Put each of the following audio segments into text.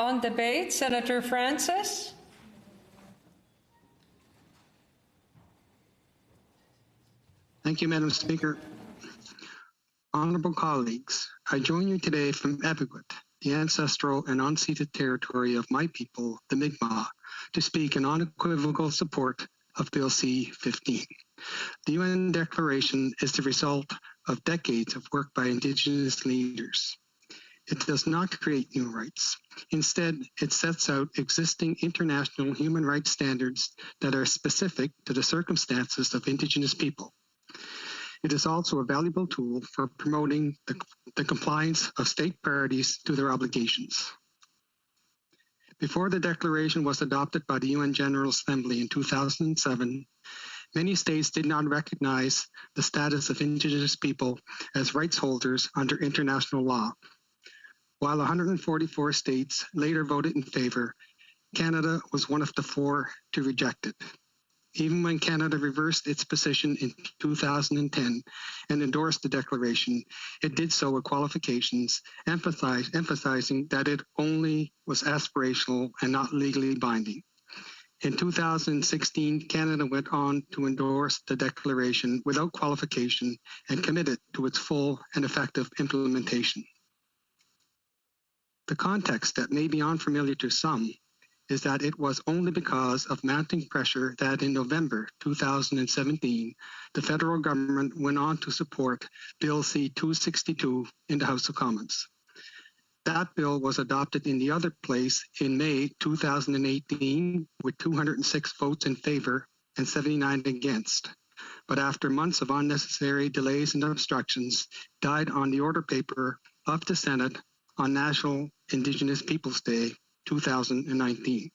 On debate, Senator Francis. Thank you, Madam Speaker. Honorable colleagues, I join you today from Epigwit, the ancestral and unceded territory of my people, the Mi'kmaq, to speak in unequivocal support of Bill C-15. The UN Declaration is the result of decades of work by Indigenous leaders. It does not create new rights. Instead, it sets out existing international human rights standards that are specific to the circumstances of Indigenous people. It is also a valuable tool for promoting the compliance of state parties to their obligations. Before the declaration was adopted by the UN General Assembly in 2007, many states did not recognize the status of Indigenous people as rights holders under international law. While 144 states later voted in favor, Canada was one of the 4 to reject it. Even when Canada reversed its position in 2010 and endorsed the declaration, it did so with qualifications, emphasizing that it only was aspirational and not legally binding. In 2016, Canada went on to endorse the declaration without qualification and committed to its full and effective implementation. The context that may be unfamiliar to some is that it was only because of mounting pressure that in November 2017, the federal government went on to support Bill C-262 in the House of Commons. That bill was adopted in the other place in May 2018 with 206 votes in favor and 79 against. But after months of unnecessary delays and obstructions, died on the order paper of the Senate on National Indigenous Peoples Day 2019.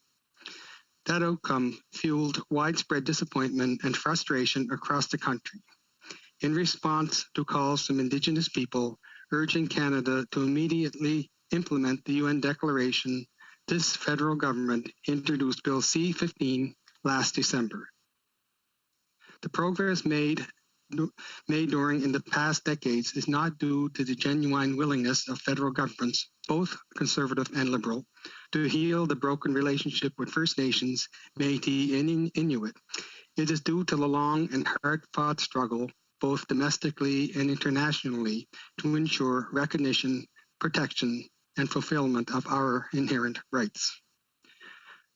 That outcome fueled widespread disappointment and frustration across the country. In response to calls from Indigenous people urging Canada to immediately implement the UN Declaration, this federal government introduced Bill C-15 last December. The progress made during in the past decades is not due to the genuine willingness of federal governments, both conservative and liberal, to heal the broken relationship with First Nations, Métis, and Inuit. It is due to the long and hard-fought struggle, both domestically and internationally, to ensure recognition, protection, and fulfillment of our inherent rights.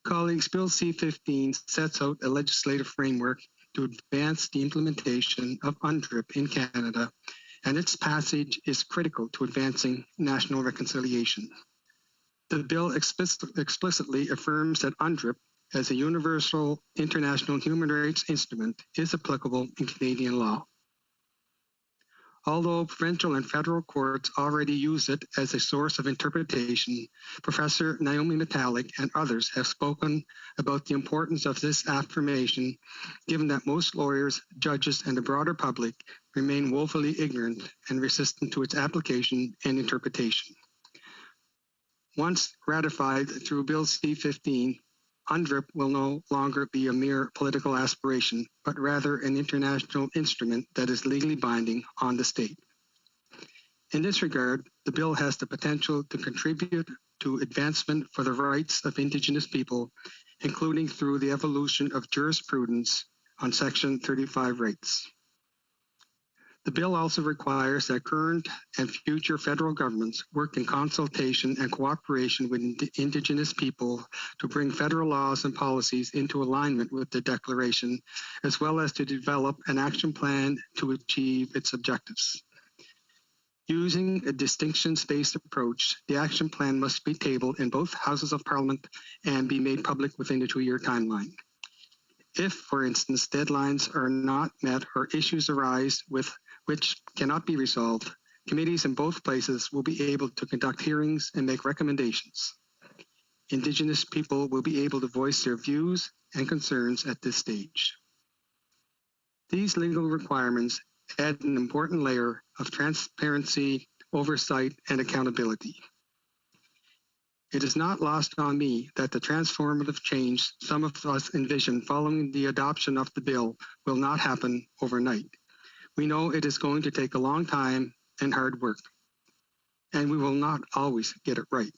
Colleagues, Bill C-15 sets out a legislative framework to advance the implementation of UNDRIP in Canada, and its passage is critical to advancing national reconciliation. The bill explicitly affirms that UNDRIP, as a universal international human rights instrument, is applicable in Canadian law. Although provincial and federal courts already use it as a source of interpretation, Professor Naomi Metallic and others have spoken about the importance of this affirmation, given that most lawyers, judges, and the broader public remain woefully ignorant and resistant to its application and interpretation. Once ratified through Bill C-15, UNDRIP will no longer be a mere political aspiration, but rather an international instrument that is legally binding on the state. In this regard, the bill has the potential to contribute to advancement for the rights of Indigenous people, including through the evolution of jurisprudence on Section 35 rights. The bill also requires that current and future federal governments work in consultation and cooperation with Indigenous people to bring federal laws and policies into alignment with the Declaration, as well as to develop an action plan to achieve its objectives. Using a distinctions-based approach, the action plan must be tabled in both Houses of Parliament and be made public within a 2-year timeline. If, for instance, deadlines are not met or issues arise which cannot be resolved, committees in both places will be able to conduct hearings and make recommendations. Indigenous people will be able to voice their views and concerns at this stage. These legal requirements add an important layer of transparency, oversight, and accountability. It is not lost on me that the transformative change some of us envision following the adoption of the bill will not happen overnight. We know it is going to take a long time and hard work, and we will not always get it right.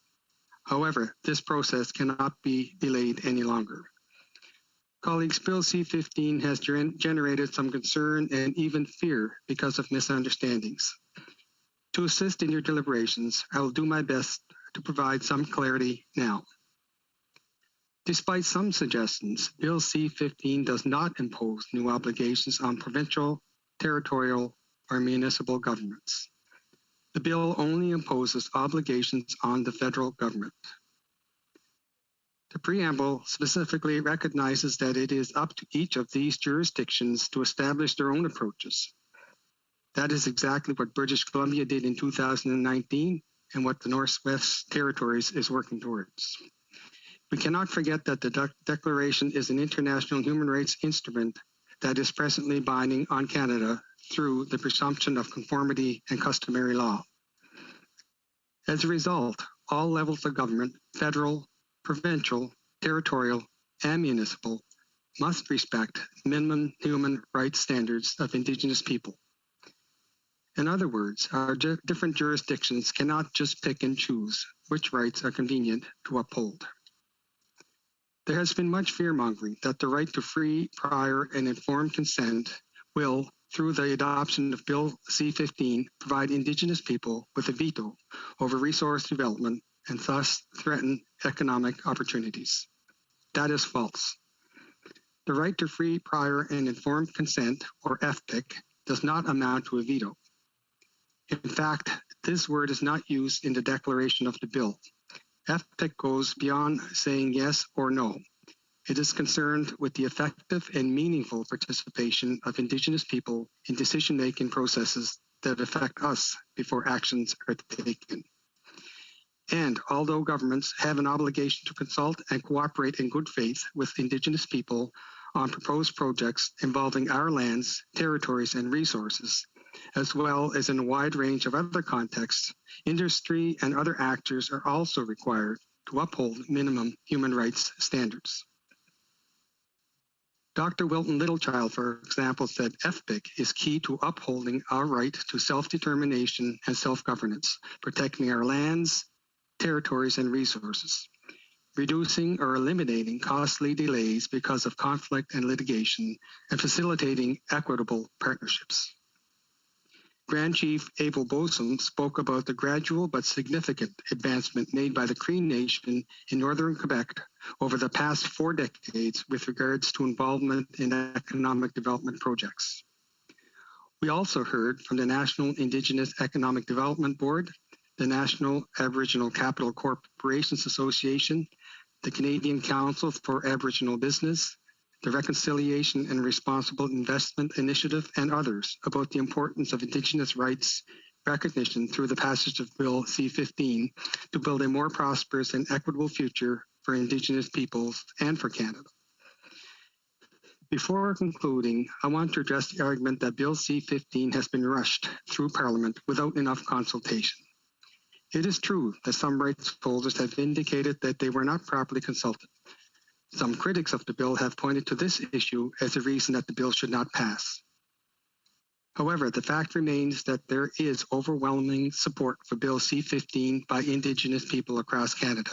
However, this process cannot be delayed any longer. Colleagues, Bill C-15 has generated some concern and even fear because of misunderstandings. To assist in your deliberations, I will do my best to provide some clarity now. Despite some suggestions, Bill C-15 does not impose new obligations on provincial, territorial, or municipal governments. The bill only imposes obligations on the federal government. The preamble specifically recognizes that it is up to each of these jurisdictions to establish their own approaches. That is exactly what British Columbia did in 2019 and what the Northwest Territories is working towards. We cannot forget that the Declaration is an international human rights instrument that is presently binding on Canada through the presumption of conformity and customary law. As a result, all levels of government, federal, provincial, territorial, and municipal, must respect minimum human rights standards of Indigenous people. In other words, our different jurisdictions cannot just pick and choose which rights are convenient to uphold. There has been much fear-mongering that the right to free, prior, and informed consent will, through the adoption of Bill C-15, provide Indigenous people with a veto over resource development and thus threaten economic opportunities. That is false. The right to free, prior, and informed consent, or FPIC, does not amount to a veto. In fact, this word is not used in the declaration of the bill. FPIC goes beyond saying yes or no. It is concerned with the effective and meaningful participation of Indigenous people in decision-making processes that affect us before actions are taken. And although governments have an obligation to consult and cooperate in good faith with Indigenous people on proposed projects involving our lands, territories, and resources, as well as in a wide range of other contexts, industry and other actors are also required to uphold minimum human rights standards. Dr. Wilton Littlechild, for example, said FPIC is key to upholding our right to self-determination and self-governance, protecting our lands, territories, and resources, reducing or eliminating costly delays because of conflict and litigation, and facilitating equitable partnerships. Grand Chief Abel Bosom spoke about the gradual but significant advancement made by the Cree Nation in northern Quebec over the past 4 decades with regards to involvement in economic development projects. We also heard from the National Indigenous Economic Development Board, the National Aboriginal Capital Corporations Association, the Canadian Council for Aboriginal Business, the Reconciliation and Responsible Investment Initiative, and others about the importance of Indigenous rights recognition through the passage of Bill C-15 to build a more prosperous and equitable future for Indigenous peoples and for Canada. Before concluding, I want to address the argument that Bill C-15 has been rushed through Parliament without enough consultation. It is true that some rights holders have indicated that they were not properly consulted. Some critics of the bill have pointed to this issue as a reason that the bill should not pass. However, the fact remains that there is overwhelming support for Bill C-15 by Indigenous people across Canada.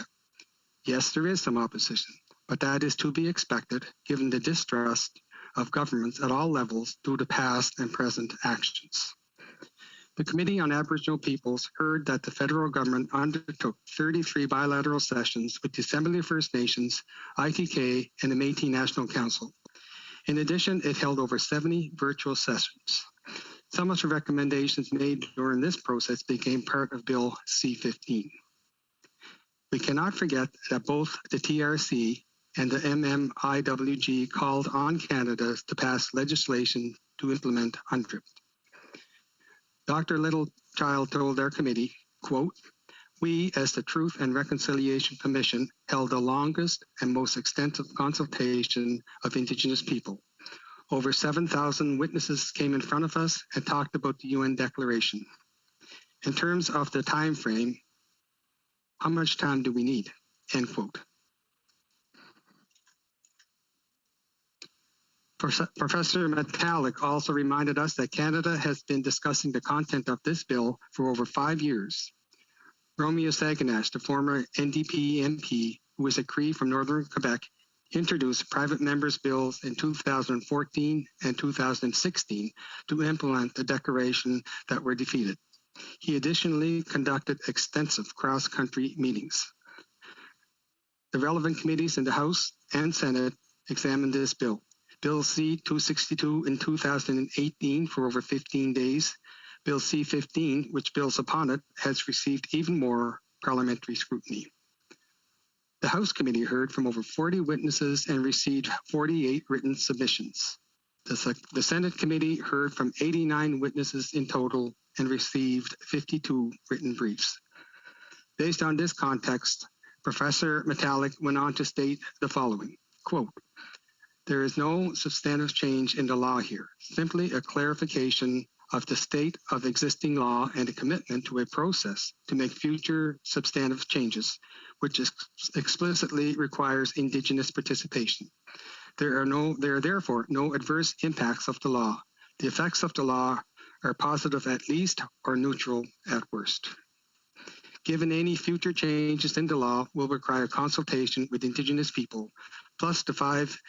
Yes, there is some opposition, but that is to be expected given the distrust of governments at all levels due to past and present actions. The Committee on Aboriginal Peoples heard that the federal government undertook 33 bilateral sessions with the Assembly of First Nations, ITK, and the Métis National Council. In addition, it held over 70 virtual sessions. Some of the recommendations made during this process became part of Bill C-15. We cannot forget that both the TRC and the MMIWG called on Canada to pass legislation to implement UNDRIP. Dr. Littlechild told our committee, quote, "We, as the Truth and Reconciliation Commission, held the longest and most extensive consultation of Indigenous people. Over 7,000 witnesses came in front of us and talked about the UN Declaration. In terms of the time frame, how much time do we need?" End quote. Professor Metallic also reminded us that Canada has been discussing the content of this bill for over 5 years. Romeo Saganash, the former NDP MP who is a Cree from northern Quebec, introduced private members' bills in 2014 and 2016 to implement the declaration that were defeated. He additionally conducted extensive cross-country meetings. The relevant committees in the House and Senate examined this bill. Bill C-262 in 2018 for over 15 days. Bill C-15, which builds upon it, has received even more parliamentary scrutiny. The House committee heard from over 40 witnesses and received 48 written submissions. The Senate committee heard from 89 witnesses in total and received 52 written briefs. Based on this context, Professor Metallic went on to state the following, quote, "There is no substantive change in the law here, simply a clarification of the state of existing law and a commitment to a process to make future substantive changes, which explicitly requires Indigenous participation. There are therefore no adverse impacts of the law. The effects of the law are positive at least or neutral at worst. Given any future changes in the law will require consultation with Indigenous people, plus the 5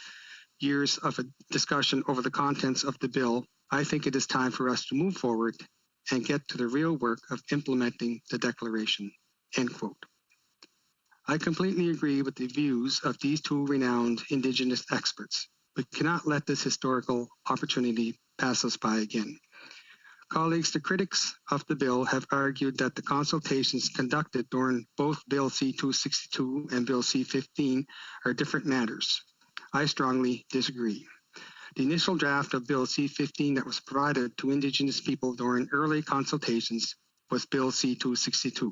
years of a discussion over the contents of the bill, I think it is time for us to move forward and get to the real work of implementing the declaration," end quote. I completely agree with the views of these two renowned Indigenous experts. We cannot let this historical opportunity pass us by again. Colleagues, the critics of the bill have argued that the consultations conducted during both Bill C-262 and Bill C-15 are different matters. I strongly disagree. The initial draft of Bill C-15 that was provided to Indigenous people during early consultations was Bill C-262.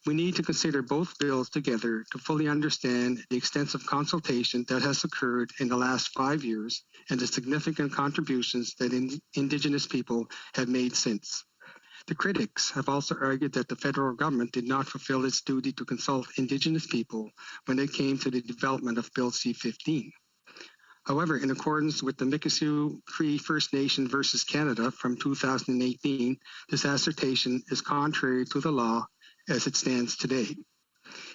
We need to consider both bills together to fully understand the extensive consultation that has occurred in the last 5 years and the significant contributions that Indigenous people have made since. The critics have also argued that the federal government did not fulfill its duty to consult Indigenous people when it came to the development of Bill C-15. However, in accordance with the Mikisew Cree First Nation versus Canada from 2018, this assertion is contrary to the law as it stands today.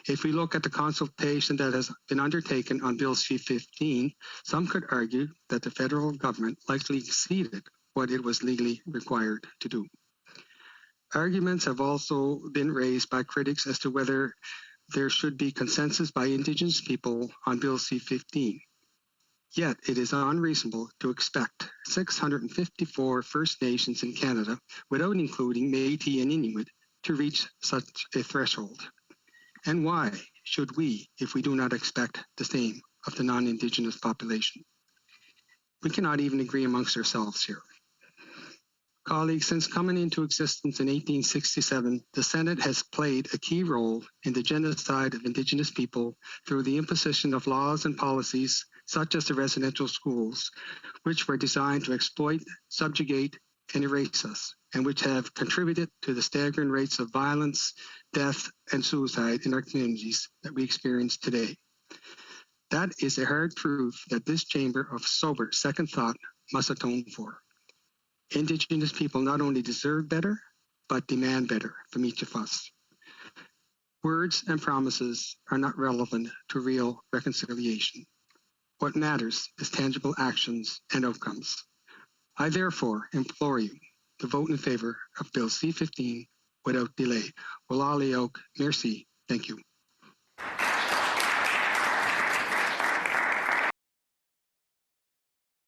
If we look at the consultation that has been undertaken on Bill C-15, some could argue that the federal government likely exceeded what it was legally required to do. Arguments have also been raised by critics as to whether there should be consensus by Indigenous people on Bill C-15. Yet it is unreasonable to expect 654 First Nations in Canada, without including Métis and Inuit, to reach such a threshold. And why should we if we do not expect the same of the non-Indigenous population? We cannot even agree amongst ourselves here. Colleagues, since coming into existence in 1867, the Senate has played a key role in the genocide of Indigenous people through the imposition of laws and policies such as the residential schools, which were designed to exploit, subjugate, and erase us, and which have contributed to the staggering rates of violence, death, and suicide in our communities that we experience today. That is a hard truth that this chamber of sober second thought must atone for. Indigenous people not only deserve better, but demand better from each of us. Words and promises are not relevant to real reconciliation. What matters is tangible actions and outcomes. I therefore implore you to vote in favor of Bill C-15 without delay. Walaaliok, merci. Thank you.